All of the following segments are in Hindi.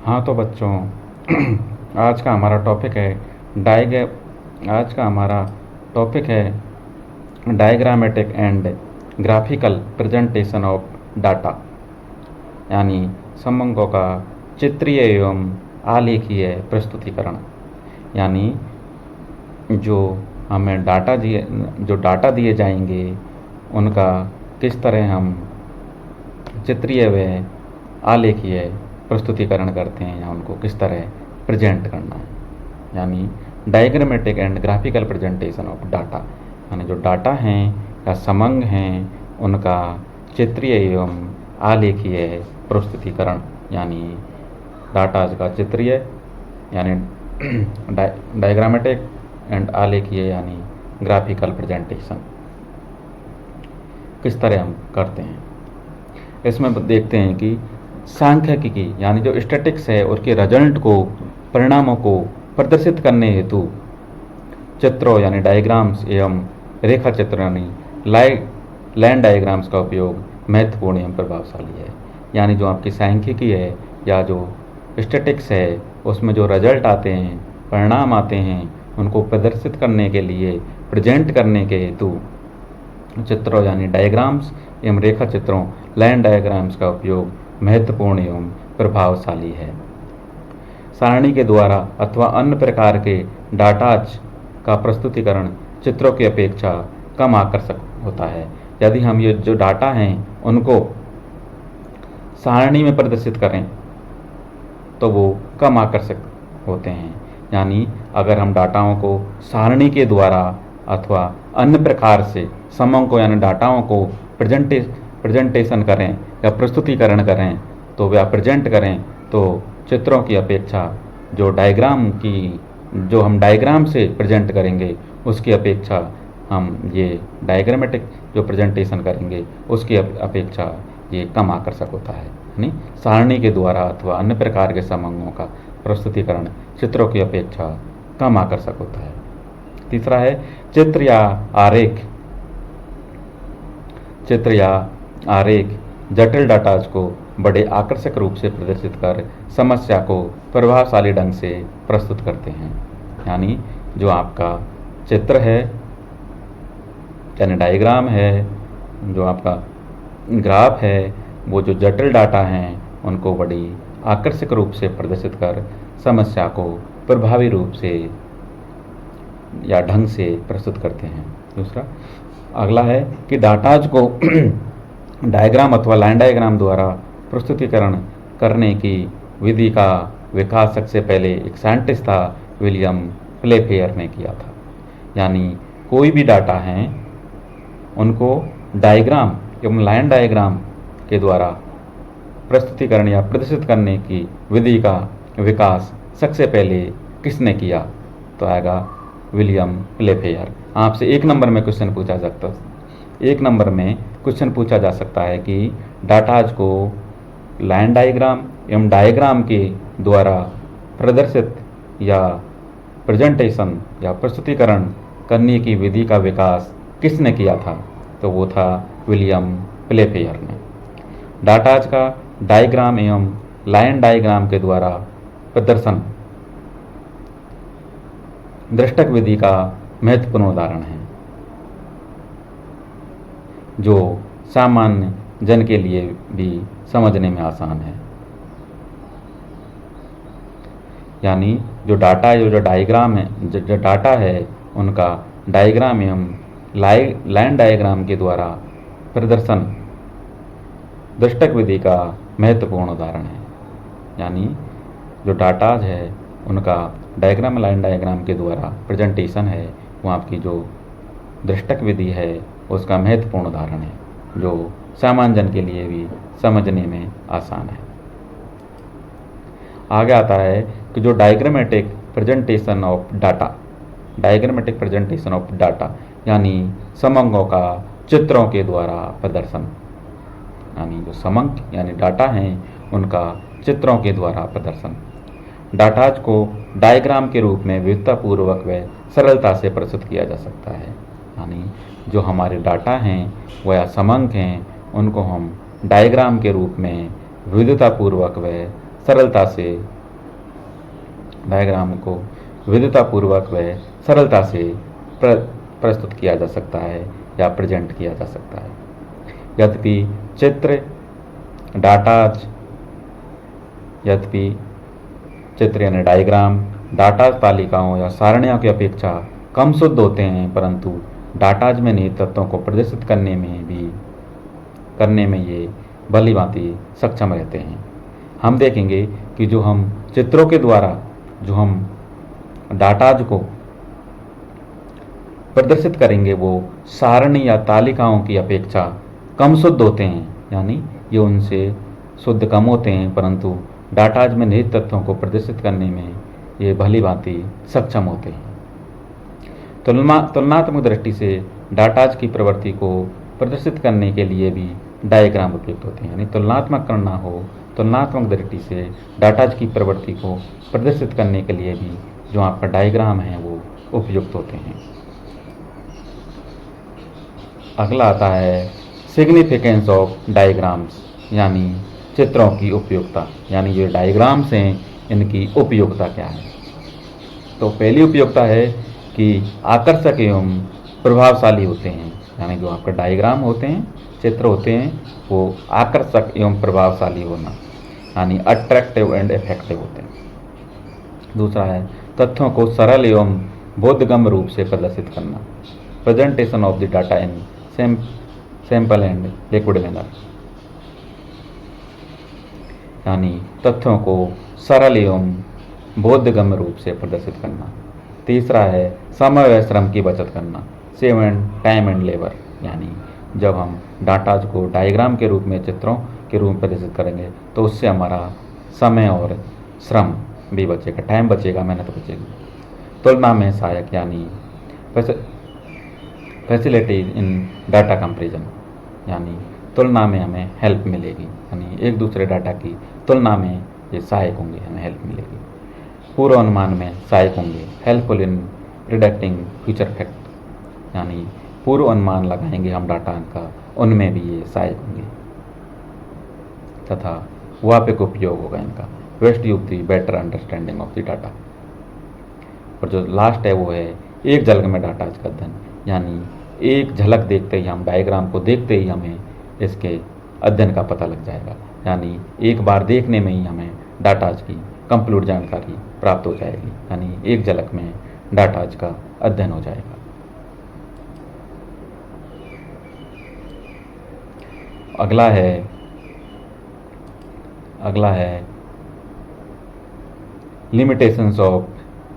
हाँ तो बच्चों आज का हमारा टॉपिक है डायग आज का हमारा टॉपिक है diagrammatic and graphical presentation of data, यानी समंकों का चित्रीय एवं आलेखीय प्रस्तुतिकरण। यानी जो हमें डाटा दिए जाएंगे उनका किस तरह हम चित्रीय व आलेखीय प्रस्तुतिकरण करते हैं या उनको किस तरह प्रेजेंट करना है। यानी diagrammatic and graphical presentation of data, यानी जो डाटा हैं या समंग हैं उनका चित्रीय एवं आलेखीय प्रस्तुतिकरण। यानी डाटा का चित्रीय यानी डायग्रामेटिक एंड आलेखीय यानी ग्राफिकल प्रेजेंटेशन किस तरह हम करते हैं। इसमें देखते हैं कि सांख्यिकी यानी जो स्टैटिक्स है उसके रिजल्ट को, परिणामों को प्रदर्शित करने हेतु चित्रों यानी डायग्राम्स एवं रेखा चित्र यानी लाइन डायग्राम्स का उपयोग महत्वपूर्ण एवं प्रभावशाली है। यानी जो आपकी सांख्यिकी है या जो स्टैटिक्स है उसमें जो रिजल्ट आते हैं, परिणाम आते हैं, उनको प्रदर्शित करने के लिए, प्रेजेंट करने के हेतु चित्रों यानी डायग्राम्स एवं रेखा चित्रों लाइन डायग्राम्स का उपयोग महत्वपूर्ण एवं प्रभावशाली है। सारणी के द्वारा अथवा अन्य प्रकार के डाटाज का प्रस्तुतिकरण चित्रों की अपेक्षा कम आकर्षक होता है। यदि हम ये जो डाटा हैं उनको सारणी में प्रदर्शित करें तो वो कम आकर्षक होते हैं। यानी अगर हम डाटाओं को सारणी के द्वारा अथवा अन्य प्रकार से समंकों यानी डाटाओं को प्रेजेंटेशन करें या प्रस्तुतिकरण करें तो या प्रेजेंट करें तो चित्रों की अपेक्षा जो हम डायग्राम से प्रेजेंट करेंगे उसकी अपेक्षा हम ये डायग्रामेटिक जो प्रेजेंटेशन करेंगे उसकी अपेक्षा ये कम आकर्षक होता है। यानी सारणी के द्वारा अथवा अन्य प्रकार के समंगों का प्रस्तुतिकरण चित्रों की अपेक्षा कम आकर्षक होता है। तीसरा है चित्र या आरेख जटिल डाटाज को बड़े आकर्षक रूप से प्रदर्शित कर समस्या को प्रभावशाली ढंग से प्रस्तुत करते हैं। यानी जो आपका चित्र है यानी डायग्राम है, जो आपका ग्राफ है, वो जो जटिल डाटा हैं उनको बड़ी आकर्षक रूप से प्रदर्शित कर समस्या को प्रभावी रूप से या ढंग से प्रस्तुत करते हैं। दूसरा अगला है कि डाटाज को डायग्राम अथवा लाइन डायग्राम द्वारा प्रस्तुतिकरण करने की विधि का विकास सबसे पहले एक साइंटिस्ट था, विलियम प्लेफेयर ने किया था। यानी कोई भी डाटा हैं उनको डायग्राम एवं लाइन डायग्राम के द्वारा प्रस्तुतिकरण या प्रदर्शित करने की विधि का विकास सबसे पहले किसने किया तो आएगा विलियम प्लेफेयर। आपसे एक नंबर में क्वेश्चन पूछा जा सकता है कि डाटाज को लाइन डायग्राम एवं डायग्राम के द्वारा प्रदर्शित या प्रेजेंटेशन या प्रस्तुतिकरण करने की विधि का विकास किसने किया था तो वो था विलियम प्लेफेयर ने। डाटाज का डायग्राम एवं लाइन डायग्राम के द्वारा प्रदर्शन दृष्टक विधि का महत्वपूर्ण उदाहरण है जो सामान्य जन के लिए भी समझने में आसान है। यानी जो डायग्राम है, जो डाटा है उनका डायग्राम एवं लाइन डायग्राम के द्वारा प्रदर्शन दृष्टक विधि का महत्वपूर्ण उदाहरण है। यानी जो डाटा है उनका डायग्राम लाइन डायग्राम के द्वारा प्रेजेंटेशन है वो आपकी जो दृष्टक विधि है उसका महत्वपूर्ण उदाहरण है जो सामान्य जन के लिए भी समझने में आसान है। आगे आता है कि जो डायग्रामेटिक प्रेजेंटेशन ऑफ डाटा यानी समंकों का चित्रों के द्वारा प्रदर्शन। यानी जो समंक यानी डाटा हैं उनका चित्रों के द्वारा प्रदर्शन। डाटाज को डायग्राम के रूप में विविधतापूर्वक व सरलता से प्रस्तुत किया जा सकता है। यानी जो हमारे डाटा हैं व या समंक हैं उनको हम डायग्राम के रूप में विविधतापूर्वक व सरलता से डायग्राम को विविधतापूर्वक व सरलता से प्रस्तुत किया जा सकता है या प्रेजेंट किया जा सकता है। यद्यपि चित्र यानी डायग्राम डाटाज तालिकाओं या सारणियों की अपेक्षा कम शुद्ध होते हैं, परंतु डाटाज में निहित तत्वों को प्रदर्शित करने में ये भली भांति सक्षम रहते हैं। हम देखेंगे कि जो हम चित्रों के द्वारा जो हम डाटाज को प्रदर्शित करेंगे वो सारणी या तालिकाओं की अपेक्षा कम शुद्ध होते हैं, यानी ये उनसे शुद्ध कम होते हैं, परंतु डाटाज में निहित तत्वों को प्रदर्शित करने में ये भली भांति सक्षम होते हैं। तुलनात्मक दृष्टि से डाटाज की प्रवृत्ति को प्रदर्शित करने के लिए भी डायग्राम उपयुक्त होते हैं, यानी तुलनात्मक करना हो, तुलनात्मक दृष्टि से डाटाज की प्रवृत्ति को प्रदर्शित करने के लिए भी जो आपका डायग्राम है वो उपयुक्त होते हैं। अगला आता है सिग्निफिकेंस ऑफ डायग्राम्स, यानी चित्रों की उपयोगिता, यानी जो डायग्राम्स हैं इनकी उपयोगिता क्या है। तो पहली उपयोगिता है कि आकर्षक एवं प्रभावशाली होते हैं, यानी जो आपके डायग्राम होते हैं, चित्र होते हैं, वो आकर्षक एवं प्रभावशाली होना, यानी अट्रैक्टिव एंड इफेक्टिव होते हैं। दूसरा है तथ्यों को सरल एवं बोधगम्य रूप से प्रदर्शित करना, presentation of the data in sample and liquid manner, यानी तथ्यों को सरल एवं बोधगम्य रूप से प्रदर्शित करना। तीसरा है समय व श्रम की बचत करना, save and time and labour, यानी जब हम डाटाज को डायग्राम के रूप में, चित्रों के रूप में प्रदर्शित करेंगे तो उससे हमारा समय और श्रम भी बचेगा, टाइम बचेगा, मेहनत बचेगी। तुलना में सहायक, यानी फैसिलिटी इन डाटा कंपैरिजन, यानी तुलना में हमें हेल्प मिलेगी, यानी एक दूसरे डाटा की तुलना में ये सहायक होंगे, हमें हेल्प मिलेगी। पूर्व अनुमान में सहायक होंगे, helpful in predicting future fact, यानी पूर्व अनुमान लगाएंगे हम डाटा का, उनमें भी ये सहायक होंगे तथा व्यापक उपयोग होगा इनका। Best use the better understanding of the data. और जो लास्ट है वो है एक झलक में डाटा का अध्ययन, यानी एक झलक देखते ही, हम डायग्राम को देखते ही हमें इसके अध्ययन का पता लग जाएगा, यानी एक बार देखने में ही हमें डाटाज की कंप्लीट जानकारी प्राप्त हो जाएगी, यानी एक झलक में डाटाज का अध्ययन हो जाएगा। अगला है लिमिटेशंस ऑफ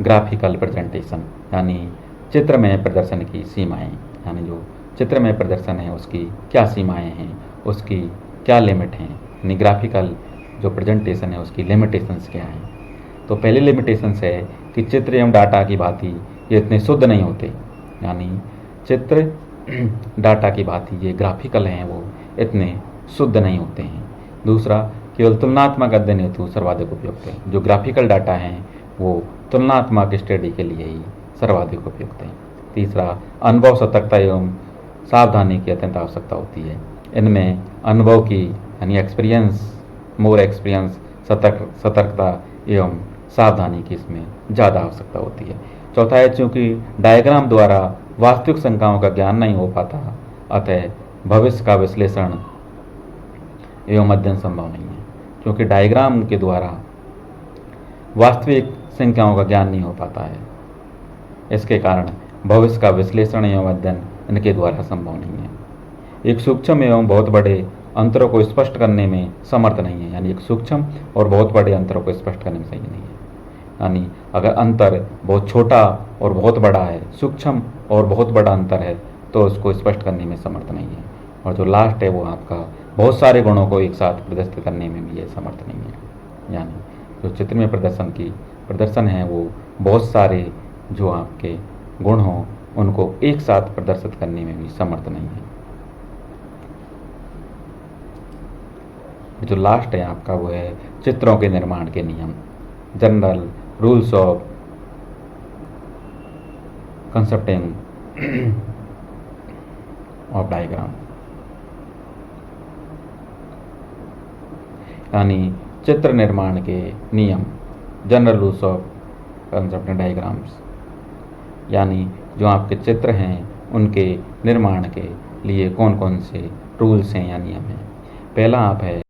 ग्राफिकल प्रेजेंटेशन, यानी चित्र में प्रदर्शन की सीमाएं, यानी जो चित्र में प्रदर्शन है उसकी क्या सीमाएं हैं, उसकी क्या लिमिट हैं, यानी ग्राफिकल जो प्रेजेंटेशन है उसकी लिमिटेशंस क्या हैं। तो पहली लिमिटेशंस है कि चित्र एवं डाटा की भांति ये इतने शुद्ध नहीं होते, यानी चित्र डाटा की भांति ये ग्राफिकल हैं वो इतने शुद्ध नहीं होते हैं। दूसरा, केवल तुलनात्मक अध्ययन हेतु सर्वाधिक उपयुक्त है, जो ग्राफिकल डाटा हैं वो तुलनात्मक स्टडी के लिए ही सर्वाधिक उपयुक्त है। तीसरा, अनुभव, सतर्कता एवं सावधानी की अत्यंत आवश्यकता होती है, इनमें अनुभव की यानी मोर एक्सपीरियंस, सतर्कता एवं सावधानी की इसमें ज़्यादा आवश्यकता होती है। चौथा है, चूँकि डायग्राम द्वारा वास्तविक संख्याओं का ज्ञान नहीं हो पाता, अतः भविष्य का विश्लेषण एवं अध्ययन संभव नहीं है। क्योंकि डायग्राम के द्वारा वास्तविक संख्याओं का ज्ञान नहीं हो पाता है, इसके कारण भविष्य का विश्लेषण एवं अध्ययन इनके द्वारा संभव नहीं है। एक सूक्ष्म एवं बहुत बड़े अंतरों को स्पष्ट करने में समर्थ नहीं है, यानी एक सूक्ष्म और बहुत बड़े अंतरों को स्पष्ट करने में सही नहीं है। यानी अगर अंतर बहुत छोटा और बहुत बड़ा है, सूक्ष्म और बहुत बड़ा अंतर है, तो उसको स्पष्ट करने में समर्थ नहीं है। और जो लास्ट है वो आपका बहुत सारे गुणों को एक साथ प्रदर्शित करने में भी ये समर्थ नहीं है, यानी जो चित्र में प्रदर्शन है वो बहुत सारे जो आपके गुण हों उनको एक साथ प्रदर्शित करने में भी समर्थ नहीं है। जो लास्ट है आपका वो है चित्रों के निर्माण के नियम, general rules of constructing of diagram, यानी चित्र निर्माण के नियम, general rules of concept and diagrams, यानी जो आपके चित्र हैं उनके निर्माण के लिए कौन कौन से रूल्स हैं या नियम हैं। पहला आप है